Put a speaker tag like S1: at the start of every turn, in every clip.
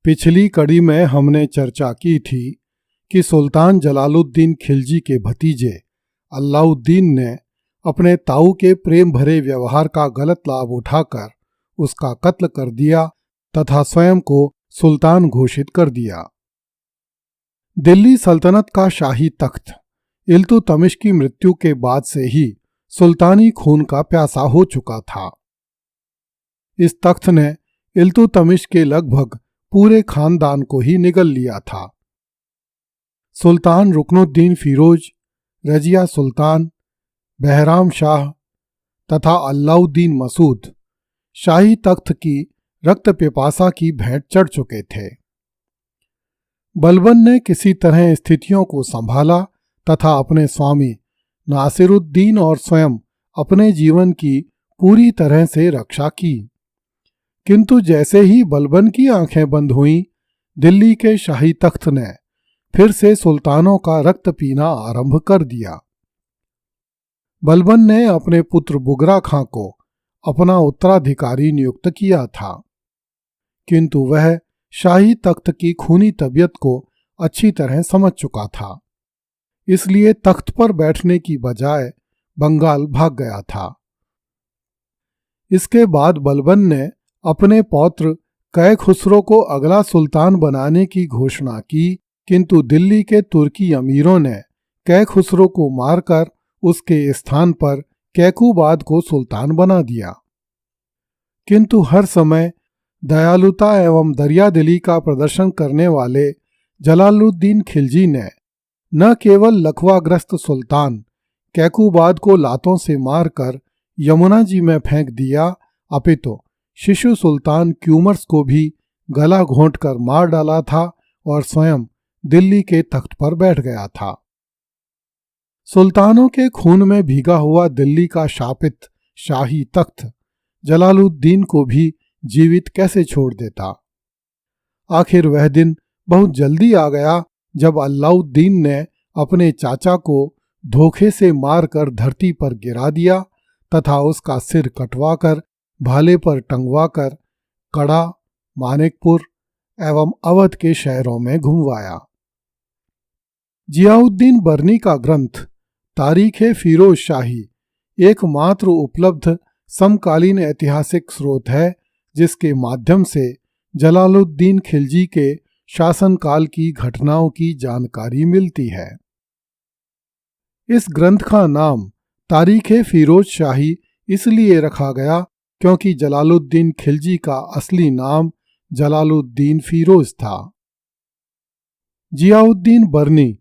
S1: पिछली कड़ी में हमने चर्चा की थी कि सुल्तान जलालुद्दीन खिलजी के भतीजे अलाउद्दीन ने अपने ताऊ के प्रेम भरे व्यवहार का गलत लाभ उठाकर उसका कत्ल कर दिया तथा स्वयं को सुल्तान घोषित कर दिया। दिल्ली सल्तनत का शाही तख्त इल्तुतमिश की मृत्यु के बाद से ही सुल्तानी खून का प्यासा हो चुका था। इस तख्त ने इल्तुतमिश के लगभग पूरे खानदान को ही निगल लिया था। सुल्तान रुकनुद्दीन फिरोज, रजिया सुल्तान, बहराम शाह तथा अलाउद्दीन मसूद शाही तख्त की रक्त पिपासा की भेंट चढ़ चुके थे। बलबन ने किसी तरह स्थितियों को संभाला तथा अपने स्वामी नासिरुद्दीन और स्वयं अपने जीवन की पूरी तरह से रक्षा की। किंतु जैसे ही बलबन की आंखें बंद हुईं, दिल्ली के शाही तख्त ने फिर से सुल्तानों का रक्त पीना आरंभ कर दिया। बलबन ने अपने पुत्र बुगरा खां को अपना उत्तराधिकारी नियुक्त किया था, किंतु वह शाही तख्त की खूनी तबीयत को अच्छी तरह समझ चुका था, इसलिए तख्त पर बैठने की बजाय बंगाल भाग गया था। इसके बाद बलबन ने अपने पौत्र कै खुसरो को अगला सुल्तान बनाने की घोषणा की, किंतु दिल्ली के तुर्की अमीरों ने कै खुसरो को मारकर उसके स्थान पर कैकूबाद को सुल्तान बना दिया। किंतु हर समय दयालुता एवं दरियादिली का प्रदर्शन करने वाले जलालुद्दीन खिलजी ने न केवल लकवाग्रस्त सुल्तान कैकूबाद को लातों से मारकर यमुना जी में फेंक दिया, अपितु शिशु सुल्तान क्यूमर्स को भी गला घोंटकर मार डाला था और स्वयं दिल्ली के तख्त पर बैठ गया था। सुल्तानों के खून में भीगा हुआ दिल्ली का शापित शाही तख्त जलालुद्दीन को भी जीवित कैसे छोड़ देता। आखिर वह दिन बहुत जल्दी आ गया जब अलाउद्दीन ने अपने चाचा को धोखे से मारकर धरती पर गिरा दिया तथा उसका सिर कटवाकर भाले पर टंगवाकर कड़ा, मानिकपुर एवं अवध के शहरों में घुमवाया। जियाउद्दीन बर्नी का ग्रंथ तारीख़ फिरोज शाही एकमात्र उपलब्ध समकालीन ऐतिहासिक स्रोत है जिसके माध्यम से जलालुद्दीन खिलजी के शासनकाल की घटनाओं की जानकारी मिलती है। इस ग्रंथ का नाम तारीख़ फिरोज शाही इसलिए रखा गया क्योंकि जलालुद्दीन खिलजी का असली नाम जलालुद्दीन फिरोज था। जियाउद्दीन बर्नी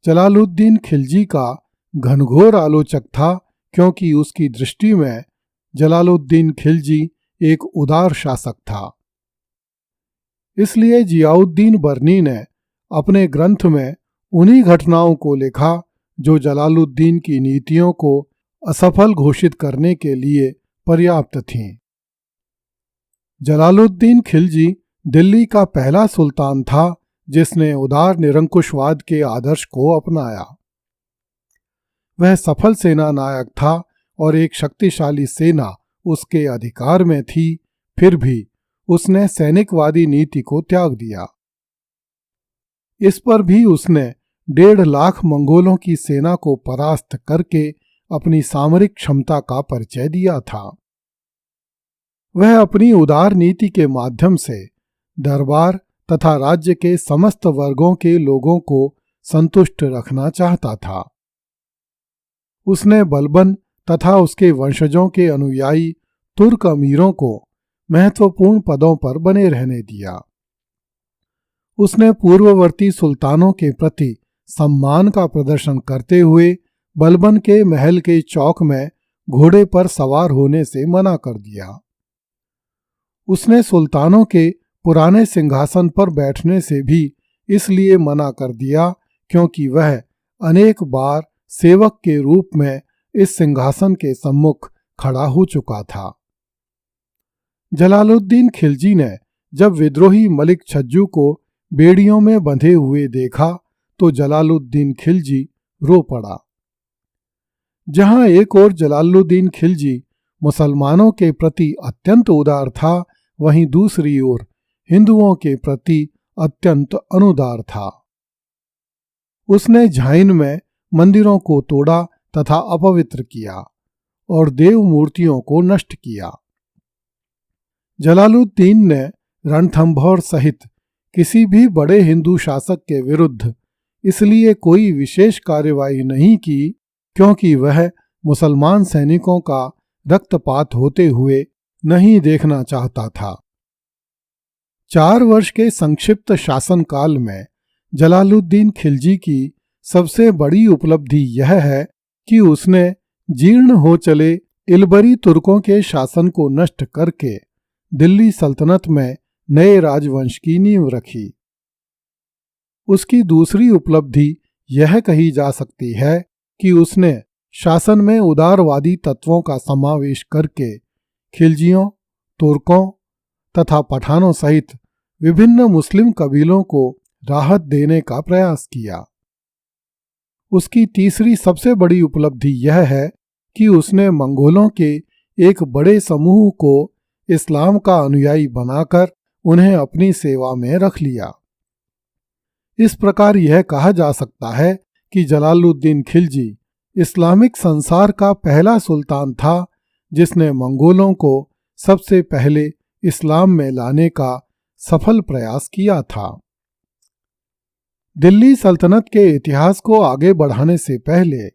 S1: जलालुद्दीन खिलजी का घनघोर आलोचक था क्योंकि उसकी दृष्टि में जलालुद्दीन खिलजी एक उदार शासक था। इसलिए जियाउद्दीन बर्नी ने अपने ग्रंथ में उन्हीं घटनाओं को लिखा जो जलालुद्दीन की नीतियों को असफल घोषित करने के लिए पर्याप्त थीं। जलालुद्दीन खिलजी दिल्ली का पहला सुल्तान था जिसने उदार निरंकुशवाद के आदर्श को अपनाया। वह सफल सेना नायक था और एक शक्तिशाली सेना उसके अधिकार में थी, फिर भी उसने सैनिकवादी नीति को त्याग दिया। इस पर भी उसने 1.5 लाख मंगोलों की सेना को परास्त करके अपनी सामरिक क्षमता का परिचय दिया था। वह अपनी उदार नीति के माध्यम से दरबार तथा राज्य के समस्त वर्गों के लोगों को संतुष्ट रखना चाहता था। उसने बलबन तथा उसके वंशजों के अनुयायी तुर्क अमीरों को महत्वपूर्ण पदों पर बने रहने दिया। उसने पूर्ववर्ती सुल्तानों के प्रति सम्मान का प्रदर्शन करते हुए बलबन के महल के चौक में घोड़े पर सवार होने से मना कर दिया। उसने सुल्तानों के पुराने सिंहासन पर बैठने से भी इसलिए मना कर दिया क्योंकि वह अनेक बार सेवक के रूप में इस सिंहासन के सम्मुख खड़ा हो चुका था। जलालुद्दीन खिलजी ने जब विद्रोही मलिक छज्जू को बेड़ियों में बंधे हुए देखा तो जलालुद्दीन खिलजी रो पड़ा। जहां एक ओर जलालुद्दीन खिलजी मुसलमानों के प्रति अत्यंत उदार था, वहीं दूसरी ओर हिंदुओं के प्रति अत्यंत अनुदार था। उसने झाइन में मंदिरों को तोड़ा तथा अपवित्र किया और देव मूर्तियों को नष्ट किया। जलालुद्दीन ने रणथंभौर सहित किसी भी बड़े हिंदू शासक के विरुद्ध इसलिए कोई विशेष कार्यवाही नहीं की क्योंकि वह मुसलमान सैनिकों का रक्तपात होते हुए नहीं देखना चाहता था। 4 वर्ष के संक्षिप्त शासनकाल में जलालुद्दीन खिलजी की सबसे बड़ी उपलब्धि यह है कि उसने जीर्ण हो चले इलबरी तुर्कों के शासन को नष्ट करके दिल्ली सल्तनत में नए राजवंश की नींव रखी। उसकी दूसरी उपलब्धि यह कही जा सकती है कि उसने शासन में उदारवादी तत्वों का समावेश करके खिलजियों, तुर्कों तथा पठानों सहित विभिन्न मुस्लिम कबीलों को राहत देने का प्रयास किया। उसकी तीसरी सबसे बड़ी उपलब्धि यह है कि उसने मंगोलों के एक बड़े समूह को इस्लाम का अनुयायी बनाकर उन्हें अपनी सेवा में रख लिया। इस प्रकार यह कहा जा सकता है कि जलालुद्दीन खिलजी इस्लामिक संसार का पहला सुल्तान था जिसने मंगोलों को सबसे पहले इस्लाम में लाने का सफल प्रयास किया था। दिल्ली सल्तनत के इतिहास को आगे बढ़ाने से पहले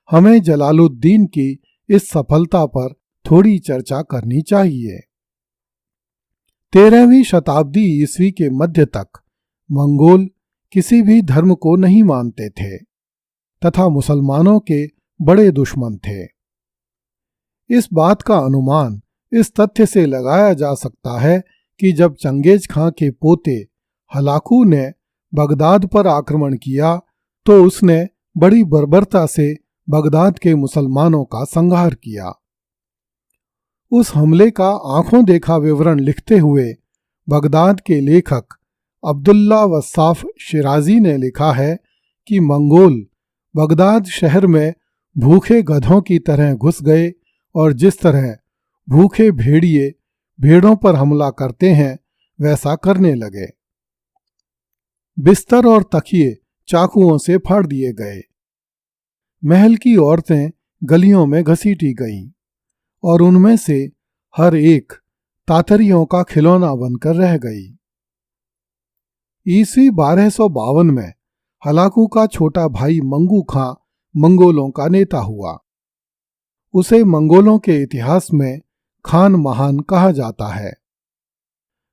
S1: हमें जलालुद्दीन की इस सफलता पर थोड़ी चर्चा करनी चाहिए। 13वीं शताब्दी ईस्वी के मध्य तक मंगोल किसी भी धर्म को नहीं मानते थे तथा मुसलमानों के बड़े दुश्मन थे। इस बात का अनुमान इस तथ्य से लगाया जा सकता है कि जब चंगेज खां के पोते हलाकू ने बगदाद पर आक्रमण किया तो उसने बड़ी बर्बरता से बगदाद के मुसलमानों का संहार किया। उस हमले का आंखों देखा विवरण लिखते हुए बगदाद के लेखक अब्दुल्ला वस्साफ शिराजी ने लिखा है कि मंगोल बगदाद शहर में भूखे गधों की तरह घुस गए और जिस तरह भूखे भेड़िए भेड़ों पर हमला करते हैं वैसा करने लगे। बिस्तर और तकिए चाकुओं से फाड़ दिए गए। महल की औरतें गलियों में घसीटी गईं और उनमें से हर एक तातरियों का खिलौना बनकर रह गई। ईस्वी 1252 में हलाकू का छोटा भाई मंगू खां मंगोलों का नेता हुआ। उसे मंगोलों के इतिहास में खान महान कहा जाता है।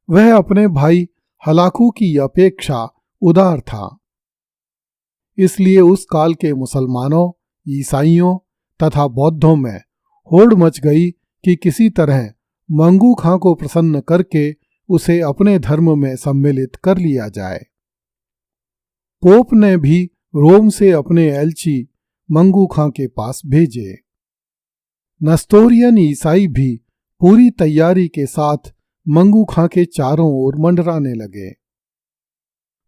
S1: वह अपने भाई हलाकू की अपेक्षा उदार था। इसलिए उस काल के मुसलमानों, ईसाइयों तथा बौद्धों में होड़ मच गई कि किसी तरह मंगू खां को प्रसन्न करके उसे अपने धर्म में सम्मिलित कर लिया जाए। पोप ने भी रोम से अपने एलची मंगू खां के पास भेजे। नस्तोरियन ईसाई भी पूरी तैयारी के साथ मंगू खां के चारों ओर मंडराने लगे।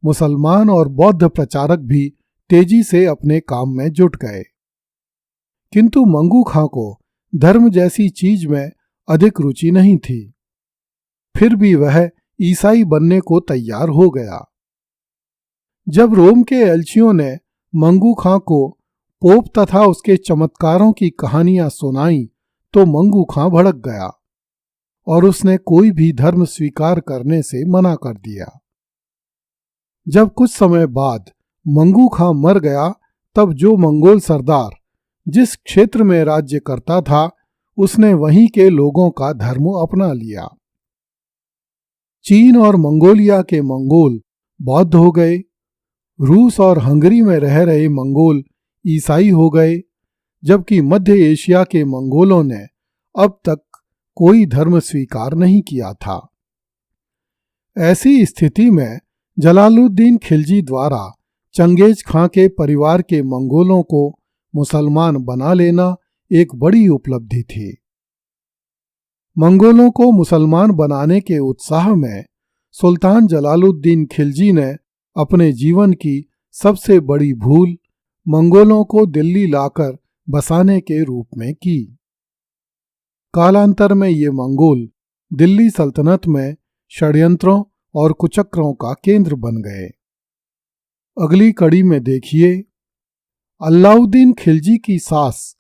S1: मुसलमान और बौद्ध प्रचारक भी तेजी से अपने काम में जुट गए। किंतु मंगू खां को धर्म जैसी चीज में अधिक रुचि नहीं थी। फिर भी वह ईसाई बनने को तैयार हो गया। जब रोम के एलचियों ने मंगू खां को पोप तथा उसके चमत्कारों की कहानियां सुनाई तो मंगू खां भड़क गया और उसने कोई भी धर्म स्वीकार करने से मना कर दिया। जब कुछ समय बाद मंगू खां मर गया तब जो मंगोल सरदार जिस क्षेत्र में राज्य करता था उसने वहीं के लोगों का धर्म अपना लिया। चीन और मंगोलिया के मंगोल बौद्ध हो गए। रूस और हंगरी में रह रहे मंगोल ईसाई हो गए, जबकि मध्य एशिया के मंगोलों ने अब तक कोई धर्म स्वीकार नहीं किया था। ऐसी स्थिति में जलालुद्दीन खिलजी द्वारा चंगेज खां के परिवार के मंगोलों को मुसलमान बना लेना एक बड़ी उपलब्धि थी। मंगोलों को मुसलमान बनाने के उत्साह में सुल्तान जलालुद्दीन खिलजी ने अपने जीवन की सबसे बड़ी भूल मंगोलों को दिल्ली लाकर बसाने के रूप में की। कालांतर में ये मंगोल दिल्ली सल्तनत में षड्यंत्रों और कुचक्रों का केंद्र बन गए। अगली कड़ी में देखिए, अलाउद्दीन खिलजी की सास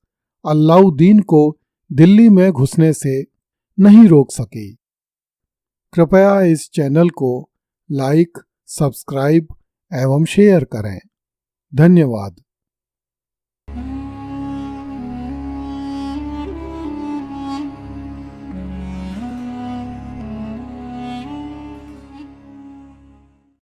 S1: अलाउद्दीन को दिल्ली में घुसने से नहीं रोक सकी। कृपया इस चैनल को लाइक, सब्सक्राइब एवं शेयर करें। धन्यवाद।